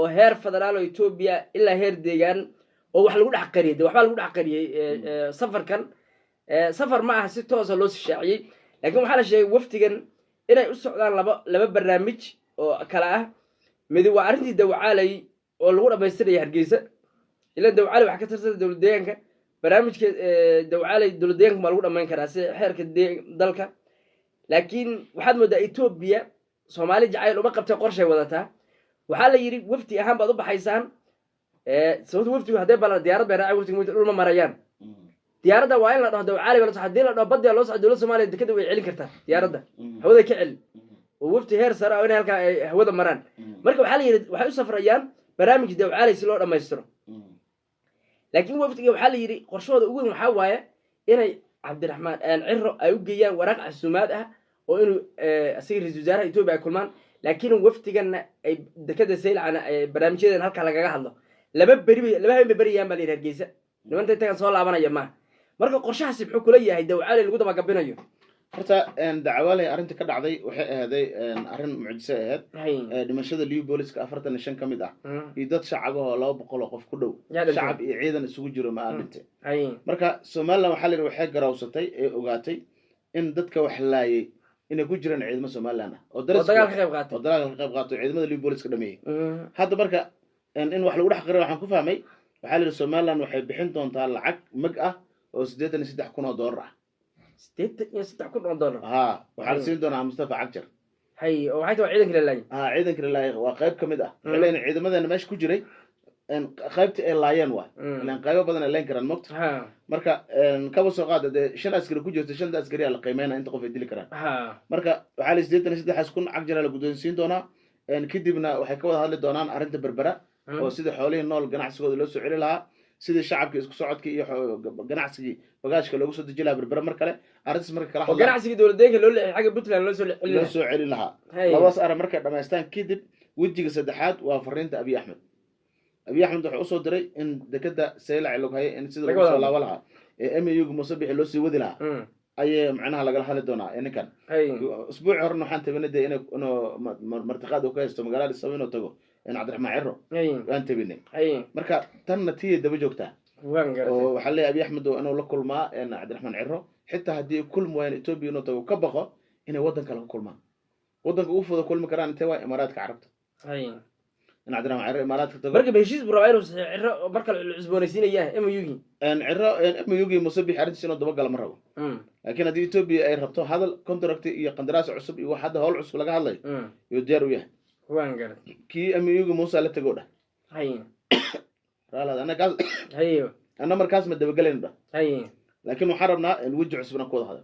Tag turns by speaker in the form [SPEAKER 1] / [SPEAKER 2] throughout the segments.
[SPEAKER 1] oo heer federaal oo Ethiopia ilaa heer deegaan oo wax lagu dhax qariyay waxba lagu dhax qariyay safarkan safar ma aha si toos ah loo shaaciyay laakiin waxa la sheegay waftigan inay u socdaan laba barnaamij oo kala ah mid waa arintii dawcaalay oo lagu dhameystiraya Hargeysa ila dawcaalay wax ka tirsan dawladda deegaanka barnaamijka dawcaalay dawladda deegaanka ma lagu dhameyn karaa si xeerka dalka laakiin waxaad moodaa Ethiopia Soomaali jacayl uma qabtay qorshay wadataa waxa la yiri wafti ahaan baad u baxaysaan sababta waftigu hadee bal diyaarad bay raacay waftigu dhul ma marayaan diyaaradda waa in la dhaho dawcaalay bal hadii la dhaho badda loo socdo dawladda Soomaaliya dekada way celin kartaa diyaaradda hawada ka cel oo wafti heer sare oo in halka ay hawada maraan marka waxa la yiri waxay u safrayaan barnaamij dawcaalay si loo dhameystiro laakiin waftiga waxa la yiri qorshooda ugu weyn waxa waaye inay Cabdiraxmaan Cirro ay u geeyaan waraaq casuumaad ah oo inuu asii ra'iisul wasaaraha Ethiopia ay kulmaan laakiin waftigan ay dekada Seylaana ay barnaamijyadan halka lagaga hadlo laba beriyaan baa la yiraahdaa Hargeysa nimanka inta soo laabanaya ma marka qorshahaasi wuxuu kula yahay dawcaalay lagu daba gabinayo
[SPEAKER 2] horta dacwaalay arinta ka dhacday waxay ahaaday arin mucjiso ahayd dhimashada liu booliska 45 kamid ah iyo dad shacab ah oo 200 qof ku dhow shacab iyo ciidan isugu jiro ma dhintay marka Soomaaliland waxa la yiraahdaa waxay garawsatay ee ogaatay in dadka wax laayay inay ku jiraan ciidamada Soomaaliland oo
[SPEAKER 1] dagaal ka qayb
[SPEAKER 2] qaato ciidamada liu booliska dhameeyay hadda marka in wax lagu dhax qiro waxaan ku fahmay waxa la yiraahdaa Soomaaliland waxay bixin doontaa lacag mag ah oo $83,000 ah
[SPEAKER 1] $83,000
[SPEAKER 2] waxaan siin doonaa Mustafa Cagjar
[SPEAKER 1] oo waxay tahay ciidanka Ilaahay
[SPEAKER 2] ciidanka Ilaahay waa qayb kamid ah ilaan ciidamadeena meesha ku jiray qaybta ay laayeen waa ilaan qaybo badan ay leen karaan moqt marka kaba soo qaada 5 askari ku jirto 5 askari la qiimeynaa inta qof ay dili karaan marka waxa la 83,000 Cagjar la guddoonsiin doonaa kadibna waxay ka wada hadli doonaan arinta berbera oo sida xoolaha nool ganacsigooda loo soo celi lahaa sida shacabka isku socodka iyo ganacsiga bagaashka loogu soo dejilaa berbera mar kale arintaas marka kala
[SPEAKER 1] hadla ganacsiga dawladdeega loo leeyahay xaga Puntland loo soo celi lahaa
[SPEAKER 2] labaas arrin markay dhameystaan kadib wajiga saddexaad waa fariinta Abiy Ahmed wuxuu u soo diray in dekada Seylac loo hayo in sida loo soo laaban lahaa MAU Musabix loo sii wadi lahaa ayay macnaha laga hadli doonaa ninkan usbuuc horna waxaan tabanay inuu martiqaad oo ka haysto magaalada Sawino tago in Cabdiraxmaan Cirro aan tabanay marka tan tii daba joogtaa oo waxa la Abiy Ahmed inuu la kulmaa Cabdiraxmaan Cirro xitaa hadii kulmo waan Ethiopia inuu tago ka baqo inay wadan kale ku kulmaan wadanka uu fudo kulmi karaan intee waa Imaaraadka Carabta in Cabdiraxmaan Cirro Imaaraadka tago
[SPEAKER 1] marka heshiis Burawayro Cirro marka la cusboonaysiinayaan MAU-gi
[SPEAKER 2] MAU-gi Musabix arintiis inuu daba gal ma rabo laakiin hadii Ethiopia ay rabto hadal contract iyo qandaraas cusub iyo waxa hawl cusub laga hadlay iyo diyaar u yahay
[SPEAKER 1] waan garan
[SPEAKER 2] kii MAU-gi Musa la tago dha ana markaas ma daba galayno laakiin waxaan rabnaa in waji cusubna ku wada hadlo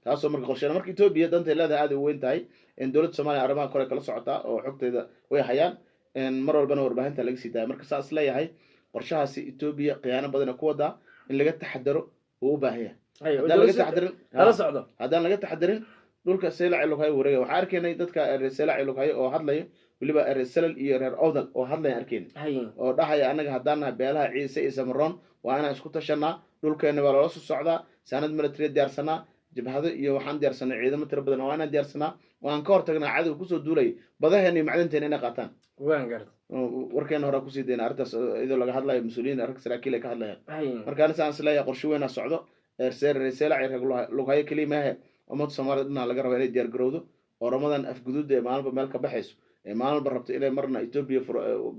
[SPEAKER 2] taasoo marka qorsheena marka Ethiopia danta leedahay aad u weyn tahay in dawladda Soomaaliya arrimaha kale kala socota oo xogteeda way hayaan in mar walbana warbaahinta laga sii daayo marka saas leeyahay qorshahaasi Ethiopia qiyaano badan ku wada in laga taxadaro oo u baahan yahay haddaan laga taxadarin dhulka Seylac loo hayo wareega waxa arkaynay dadka Seylac loo hayo oo hadlayo waliba Salal iyo reer Awdal oo hadlay arkeen oo dhahaya anaga haddaan beelaha Ciise iyo Samaroon waa inaan isku tashanaa dhulkeena waa loo soo socdaa sanad military diyaarsanaa jabhado iyo waxaan diyaarsanay ciidamo tiro badan oo aan diyaarsanaa waan ka hortagnaa cadow ku soo duulay badaheena iyo macdanteena inay qaataan
[SPEAKER 1] waan garan
[SPEAKER 2] warkeena hore ku sii deena arrintaas idoo laga hadlayo mas'uuliyiin arag saraakiil ka hadlayaan marka aan isleeyahay qorshe weyn socdo Seylac loo hayo kaliya umad Soomaaliyeed laga rabo inay diyaar garowdo oo Ramadan afguduud ee maalba meel ka baxayso maalba rabto inay marna Ethiopia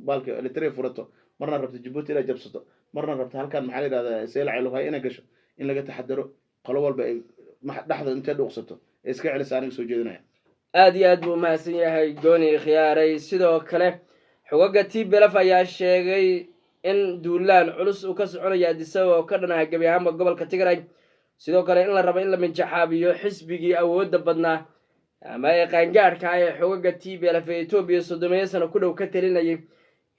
[SPEAKER 2] balka Eritrea furato marna rabto Djibouti inay jabsato marna rabto halkan maxaa la yiraahdaa Seylac loo hayo inay gasho in laga taxadaro qolo walba ay dhaxda intee dhuuqsato iska celisaan soo jeedinaya
[SPEAKER 1] aad iyo aad buu mahadsan yahay gooni khiyaaray sidoo kale xogaga TPLF ayaa sheegay in duulaan culus uu ka soconayo Addis Ababa oo ka dhanahay gabi ahaanba gobolka Tigray sidoo kale in la rabo in la minjaxaabiyo xisbigii awoodda badnaa ama ay qaangaarka ah ee xogaga TPLF ee Ethiopia 30 sano ku dhow ka talinayay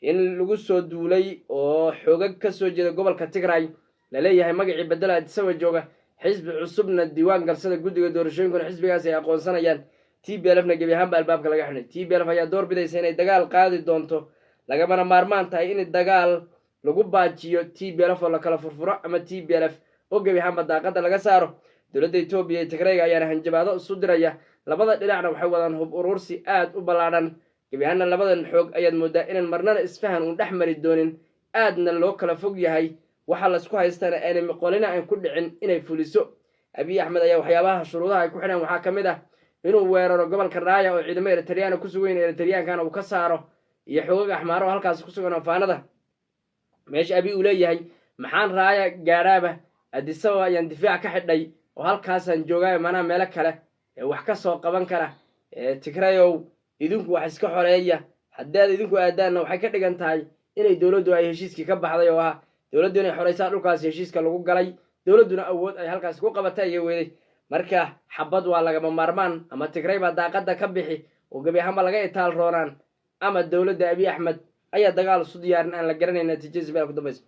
[SPEAKER 1] in lagu soo duulay oo xogag ka soo jeeda gobolka Tigray la leeyahay magacii bedela Addis Ababa jooga xisbi cusubna diiwaan galsada guddiga doorashooyinka xisbigaas ay aqoonsanayaan TPLF-na gabi ahaanba albaabka laga xidhay TPLF ayaa door bidaysa inay dagaal qaadi doonto lagamana maarmaan tahay in dagaal lagu baajiyo TPLF oo la kala furfuro ama TPLF oo gabi ahaanba daaqada laga saaro dawladda Ethiopia iyo Tigray ayaa hanjabaado isu diraya labada dhinacna waxay wadaan hub urursi aad u ballaaran gebiyaana labadan xoog ayaad moodaa inaan marnana isfahan uun dhex mari doonin aadna loo kala fog yahay waxa laisku haystana aanay qolina aan ku dhicin inay fuliso abiy axmed ayaa waxyaabaha shuruudaha ay ku xidhan waxaa ka mid ah inuu weeraro gobolka raaya oo ciidamo eritriyaana ku sugan eritriyaankana uu ka saaro iyo xoogag axmaaro oo halkaas ku sugan afaanada meesha abiy uu leeyahay maxaan raaya gaadhaaba adisaba ayaan difaac ka xidhay oo halkaasaan joogaayo manaa meelo kale ee wax ka soo qaban kara tigrayow idinku wax iska xoreeya haddaad idinku aadaanna waxay ka dhigan tahay inay dowladdu ay heshiiskii ka baxday oo ah dowladdu inay xoreysaa dhulkaas heshiiska lagu galay dowladduna awood ay halkaas ku qabatay iyo weeday marka xabad waa lagama maarmaan ama tigray baa daaqadda ka bixi oo gebi ahaanba laga itaal roonaan ama dowladda abiy axmed ayaa dagaal isu diyaarin aan la garanayn natiijadiisa meel ku dambaysa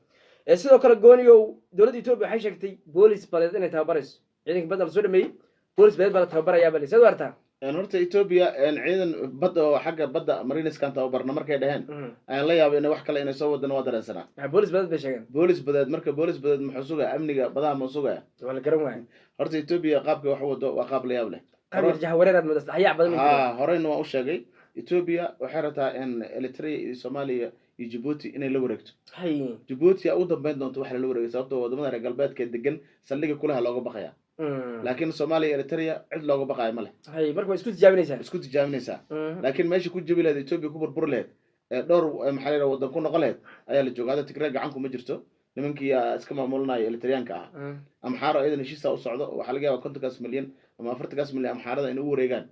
[SPEAKER 1] sidoo kale gooniyow dowladda etoobiya waxay sheegtay boolis badeed inay tababarayso ciidanka badda la soo dhameeyey boolis badeed baa la tababarayaa bali saad wartaa
[SPEAKER 2] horta etoobiya ciidan badda oo xagga badda mariniskan tababarna markay dhaheen ayaan la yaabay inay wax kale inay soo wadana waa dareensanaa
[SPEAKER 1] boolis badeed bay sheegeen
[SPEAKER 2] boolis badeed marka boolis badeed muxuu sugaa amniga badaha ma sugaya
[SPEAKER 1] waa la garan waaya
[SPEAKER 2] horta etoobiya qaabkii wax wado waa qaab la yaab leh
[SPEAKER 1] qaab yarjaha wareeraad moodas dhaxyaac badan
[SPEAKER 2] horeyna waan u sheegay etoobiya waxay rabtaa in eritrea iyo soomaaliya iyo Djibouti inay la wareegto Djibouti ugu dambeyn doonto waxa la wareegay sababtoo wadamada reer galbeedka degan saldhiga kulaha looga baqaya laakiin Soomaaliya Eritrea cid looga baqayo ma leh
[SPEAKER 1] marka way isku tijaabinaysaa
[SPEAKER 2] laakiin meesha ku jabi lahayd Ethiopia ku burbur lahayd dhowr maxalliga wadan ku noqon lahayd ayaa la joogaa Tigray gacan kuma jirto nimankii iska maamulanaya Eritreanka amxaaro idan heshiisa u socdo waxa laga yaabaa 50 milyan ama 40 milyan amxaarada inay u wareegaan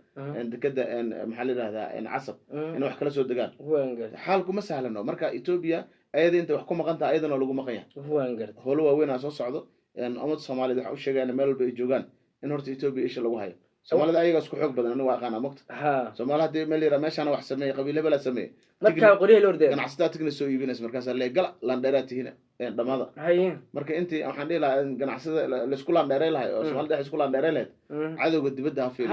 [SPEAKER 2] dekada maxaa la yiraahdaa casab in wax kala soo degaan xaalku ma sahlano marka Ethiopia ayada inta wax ku maqan tahay ayadana lagu maqan yahay holo waaweyn soo socdo umad Soomaaliyeed waxa u sheegayaan meel walba ay joogaan in horta Ethiopia isha lagu hayo Soomaalida ayaga isku xoog badan aniga aqaan amagta Soomaalida meel yara meeshaan wax sameeyay qabiilo bala sameeyay
[SPEAKER 1] marka qoriyo la orday
[SPEAKER 2] ganacsatada tigna soo iibinaysa markaas la gal landheeraatiina dhamada marka intii waxaan dhihi lahaa ganacsada la isku landheeray lahay oo Soomaalida isku landheeray lahayd cadawga dibadda ha fiiriyo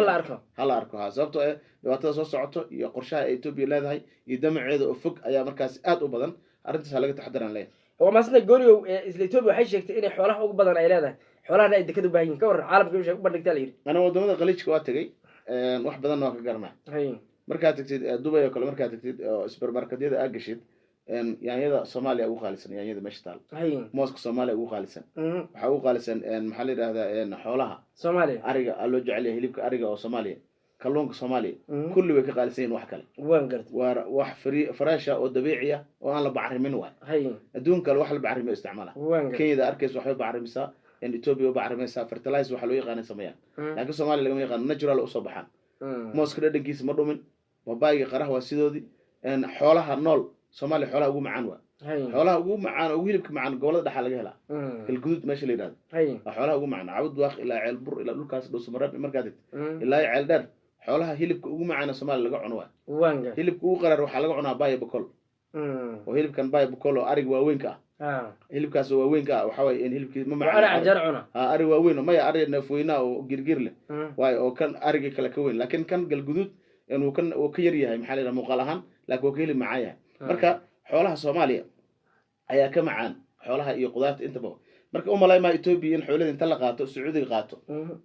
[SPEAKER 2] hala arko sababtoo ah dhibaatada soo socoto iyo qorshaha Ethiopia leedahay iyo damaceeda oo fog ayaa markaas aad u badan arrintaas laga taxadaran leeyahay
[SPEAKER 1] وماسنا جوريو إسليتوبيا وحي شيء إني حولها أو بدن عيلة حولها لا يدكتوا بهين كور عالم كل شيء بدك تلير
[SPEAKER 2] أنا ودمنا قليش كواتجي واحد بدن واقع جرنا مركات تكتيد دبي وكل مركات تكتيد سوبر ماركت هذا أجشيد يعني هذا صوماليا أبو خالص يعني هذا مشتال موسك صوماليا أبو خالص حقوق خالص محل هذا حولها
[SPEAKER 1] صوماليا
[SPEAKER 2] أرجع اللي جعله هليك أرجع أو صوماليا كلونك صومالي كل ويك قالسين وحكله
[SPEAKER 1] وانقرت
[SPEAKER 2] وح فراشة ودبيعية وأنا بعرف من وين دون كل واحد بعرف ما استعمالها كي إذا أركز واحد بعرف مسا إن إثيوبيا بعرف مسا فرتلايز وحلوي غاني سميان لكن صومالي لقوا يغان نجرال أصبحان موسكرة دقيس مرة من وباقي قراه وسيدودي إن حولها النول صومالي حولها أقوم معانوا حولها أقوم معانا وهيلك معانا قولة ده حلقة هلا الجدود ماشي اللي ده حولها أقوم معانا عود واخ إلى عيل بر إلى لوكاس دوس مرات مركاتت إلى عيل در حولها هيلبك ugu macaan Soomaaliya laga cuno
[SPEAKER 1] waanga
[SPEAKER 2] hilibka ugu qarar waxa laga cunaa baay bokol oo hilibkan baay bokol oo arig waaweynka hilibkaas waaweynka waxa way in hilibkii ma macaan
[SPEAKER 1] ana jar cuna
[SPEAKER 2] arig waaweyn ma ya arig nafooyna oo girgir leh way oo kan ariga kala ka weyn laakiin kan galgudud inuu kan oo ka yar yahay maxaa la yiraahdaa muuqaal ahaan laakiin oo ka hilib macaan yahay marka xoolaha Soomaaliya ayaa ka macaan xoolaha iyo qudaarta inta badan marka umalay Ethiopia in xoolaha inta la qaato Sacuudiga qaato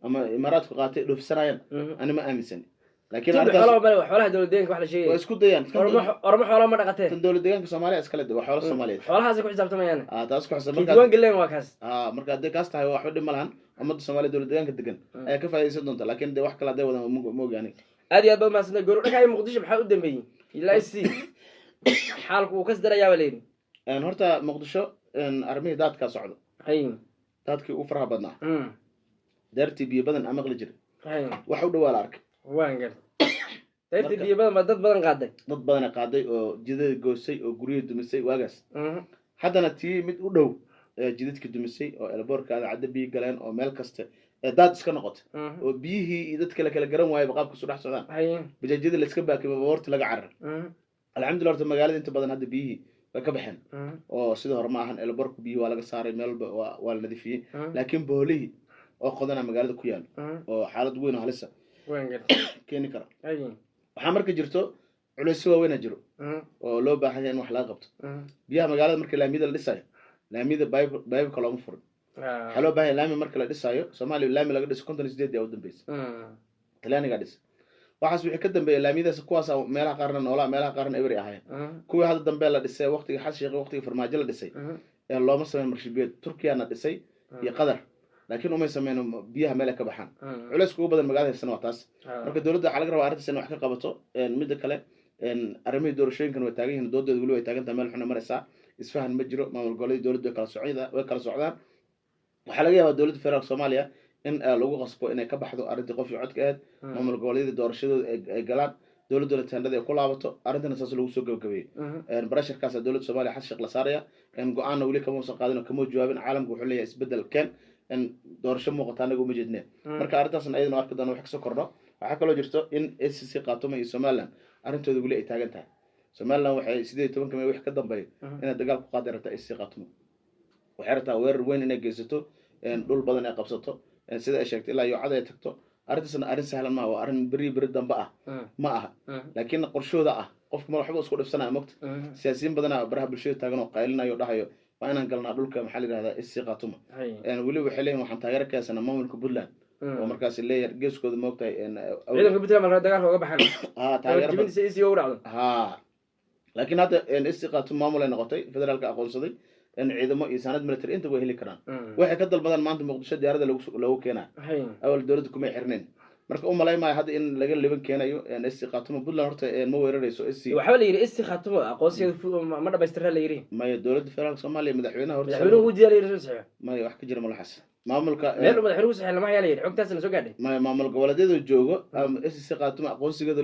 [SPEAKER 2] ama Imaaraadku qaatay dhoofsanayaan ana ma aaminsan laakiin
[SPEAKER 1] xoolaha dawladeenka wax la sheegay
[SPEAKER 2] waa isku dayaan
[SPEAKER 1] ormo xoolaha ma dhaqatay
[SPEAKER 2] tan dawladeenka Soomaaliya iska leh xoolaha Soomaaliyeed
[SPEAKER 1] xoolahaas ku xisaabtamayaan
[SPEAKER 2] taas ku xisaab marka
[SPEAKER 1] diiwaan galeen waa kaas
[SPEAKER 2] marka hadii kaas tahay wax dhib ma lahan ummadda Soomaaliyeed dawladeenka degan ayaa ka faa'iideysan doonta laakiin wax kala day wada ma ogaanay
[SPEAKER 1] aad iyo aad baad maasna goor dhagay Muqdisho maxaa u dambeeyay ilaa si xaalku uu ka sdarayaa waleeyay
[SPEAKER 2] horta Muqdisho armay daadka socdo daadkii u faraha badnaa dartii biyo badan ama qali jiray wax u dhawaal arkay
[SPEAKER 1] waangar dartii biyo badan dad badan
[SPEAKER 2] qaaday oo jidada goosay oo guriyo dumisay waagaas haddana tii mid u dhow jidadka dumisay oo elboorkaada cadda biyo galeen oo meel kasta daad iska noqotay oo biyihii iyo dadka kala garan waayay qaabka soo dhex socdaan bijaajada la iska baakay boorta laga carar alxamdulillah horta magaalada inta badan hadda biyihii way ka baxeen oo sidoo hore ma ahan elboorku biyo waa laga saaray meel waa la nadiifiyay laakiin boolihi oo qodana magaalada ku yaal oo xaalad weyn oo halisa keeni kara waxa marka jirto culays waaweyn jiro oo loo baahan yahay in wax laga qabto biyaha magaalada marka laamida la dhisayo laamida bayb kala ma furin waxa loo baahan yahay laami marka la dhisayo Soomaaliya laami laga dhiso 58 yaa u dambeysay talaaniga dhis waxaas wixii ka dambeeyay laamiyadaas kuwaas meelaha qaarna noolaa meelaha qaarna eber ahaayeen kuwii hadda dambe la dhisay waqtiga xal sheekh waqtiga farmaajo la dhisay ee looma sameyn marshibiyeed Turkiyana dhisay iyo Qatar laakiin uma sameeyno biyaha meel ka baxaan culays ugu badan magaalada Hirsana waa taas marka dawladda waxa laga rabaa arrintaas in wax ka qabato mid kale arrimaha doorashooyinkan way taagan yihiin doodeedu wali way taagan tahay meel xun maraysa isfahan ma jiro maamul goboleed dawladda way kala socdaan waxa laga yaabaa dawladda federaalka Soomaaliya in lagu qasbo inay ka baxdo arrintii qof iyo codka aad maamul goboleedyada doorashadooda ay galaan dawladda teendada ay ku laabato arrintan saas lagu soo gabagabeeyay barasharkaas dawladda Soomaaliya xal sheekh la saaraya in go'aan wali kama soo qaadin kama jawaabin caalamku wuxuu leeyahay isbedel keen in doorasho muuqata anagu ma jeedneen marka arrintaasna ayadana arki doona wax ka soo kordho waxa kale oo jirto in SCC Khartoum iyo Somaliland arrintooda wali ay taagan tahay Somaliland waxay 18 kama wax ka dambeeyay in dagaal ku qaadi rabta SCC Khartoum waxay rabtaa weerar weyn inay geysato dhul badan ay qabsato sida ay sheegtay ilaa iyo cad ay tagto arrintaasna arrin sahlan ma waa arrin bari dambe ah ma aha laakiin qorshooda ah qofka ma waxba isku dhifsanaa mogta siyaasiyiin badan baraha bulshada taagan oo qaylinayo dhahayo waa inaan galnaa dhulka maxaa la yiraahdaa SCC Khartoum wali waxay leeyihiin waxaan taageero ka haysanaa maamulka Puntland oo markaas leeyahay geeskooda moogtahay
[SPEAKER 1] ciidanka Puntland marka dagaalka uga baxan taageero jibinta SCC u dhacdo
[SPEAKER 2] laakiin hadda SCC Khartoum maamul ay noqotay federaalka aqoonsaday in ciidamo iyo sanad military inta way heli karaan waxay ka dalbadaan maanta Muqdisho diyaarada lagu keenaa awal dawladdu kuma xirneen marka u maleeymay hadda in laga liban keenayo SCC Khartoum Puntland horta ma weerarayso SCC
[SPEAKER 1] waxa la yiri SCC Khartoum aqoonsiga ma dhabaystiraa la yiri
[SPEAKER 2] ma dawladda federaalka Soomaaliya madaxweynaha horta
[SPEAKER 1] madaxweynuhu uu diyaariyay saxiix
[SPEAKER 2] ma wax ka jira malaxas maamulka
[SPEAKER 1] meel madaxweynuhu saxiix lama hayay xogtaas la soo gaadhay
[SPEAKER 2] ma maamul goboleedyada joogo SCC Khartoum aqoonsigeeda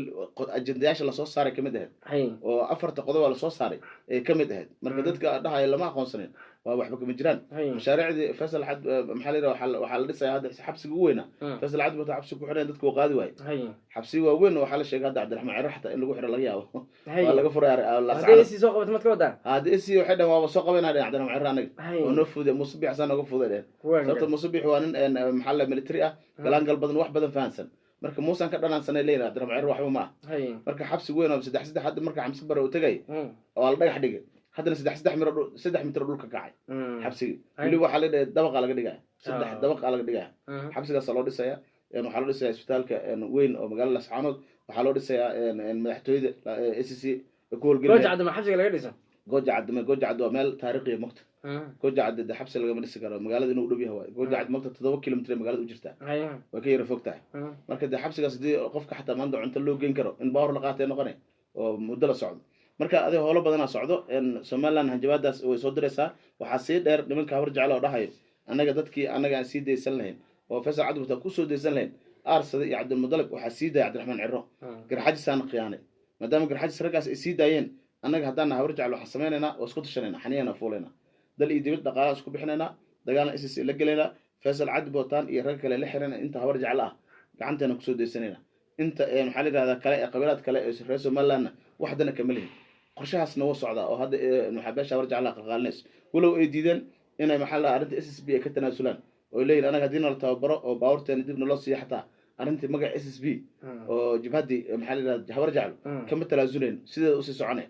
[SPEAKER 2] ajendayaasha la soo saaray kamid ahayd oo afarta qodob la soo saaray ee kamid ahayd marka dadka dhahay lama aqoonsanin waa waxba kama jiraan mashaariicdi Faisal Xad maxaa la yiraahdaa waxa la dhisay hadda xabsiga weyn Faisal Xad wata xabsiga ku xiran dadku qaadi waay xabsiga weyn waxa la sheegay hadda Cabdiraxmaan Ciro xataa in lagu xiro laga yaabo waa laga furay la
[SPEAKER 1] saacad hadii soo qabato madka wada
[SPEAKER 2] hadii si waxay dhan waa soo qabanaa Cabdiraxmaan Ciro anaga oo noo fuuday musabix san uga fuuday sababta musabix waa nin maxaa la military ah galaan gal badan wax badan fahansan marka muusan ka dhalansanay leeyahay Cabdiraxmaan Ciro waxba ma marka xabsiga weyn oo 3 hadda marka xamsi bar uu tagay oo la dhagax dhigay haddana 3 mitir dhulka kacay xabsiga wali waxa la dhigay dabaqa laga dhigay 3 dabaqa laga dhigay xabsigaas loo dhisaya waxa loo dhisaya isbitaalka weyn oo magaalada Lascaanood waxa loo dhisaya madaxtooyada SCC ku howlgelay
[SPEAKER 1] goojacad ma xabsiga laga dhisa
[SPEAKER 2] goojacad waa meel taariikhi mugta goojacad xabsi laga dhisi karo magaalada inuu dhow yahay goojacad mugta 7 kilomitir magaalada u jirta waa ka yara fogtahay marka xabsigaas hadii qofka xataa maanta cunto loo geyn karo in baawar la qaatay noqonay oo muddo la socdo marka adiga howlo badan socdo Somaliland hanjabaadaas way soo diraysaa waxa si dheer nimanka hawr jecel oo dhahayo anaga dadkii anaga aan sii deysan lahayn oo Faisal Cad wata ku soo deysan lahayn aarsada iyo Cabdul Mudalib waxa sii daayay Cabdiraxmaan Ciro garxajisaan qiyaanay maadaama garxajis ragaas ay sii daayeen anaga hadaan hawr jecel waxa sameeynaa oo isku tashanayna xaniyana fuuleena dal iyo dibad dhaqaale isku bixinayna dagaalna SCC la galeena Faisal Cad bootaan iyo rag kale la xirana inta hawr jecel ah gacanteena ku soo deysanayna inta maxaa la yiraahdaa kale ee qabiilad kale ee reer Somaliland waxdana kamalihin qorshahaasna wuu socdaa oo hadda maxaabasha warjac la qalqaalneys walow ay diideen inay maxaa la arinta SSB ay ka tanaasulaan oo leeyahay anaga hadii nala tababaro oo baawrteena dib noo sii xataa arintii magac SSB oo jibhadi maxaa la yiraahdaa warjac kama tanaasuleen sideeda u sii soconay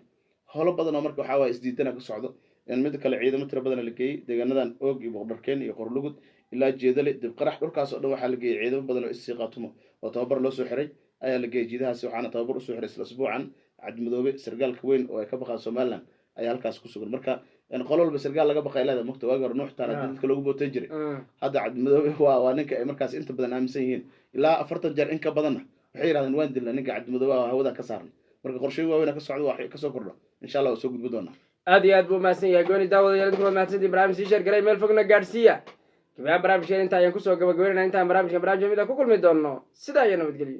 [SPEAKER 2] howlo badan oo marka waxa waa isdiidana ka socdo in mid kale ciidamo tiro badan la geeyay deegaanadan og iyo boqorkeen iyo qorlugud ilaa jeedale dib qarax dhulkaas oo dhan waxa la geeyay ciidamo badan oo SSC Khartoum oo tababar loo soo xiray ayaa la geeyay jiidahaas waxaana tababar u soo xiray isbuucan عبد مدوبي سرقال كوين وكبقى سومالان أي هالكاس كسر مركا إن قالوا بسرقال لقى بقى إلى مكتوب أجر نوح ترى جدك لو جبوا تجري هذا عبد مدوبي هو وانك مركز أنت بدنا مسيين لا أفرط الجر إنك بدنا حير هذا نوان دل إنك عبد مدوبي هو ذا كسرني مركا قرشي وين كسر واحد كسر كله إن شاء الله وسوق بدونا
[SPEAKER 1] هذه أبو ماسين يقولي داود يلدك ما تسدي برامج سيشر قريب مال فوقنا جارسيا كم برامج أنت ينكسر قبل قبلنا أنت برامج جميلة كل مدونو سدا ينو بتقولي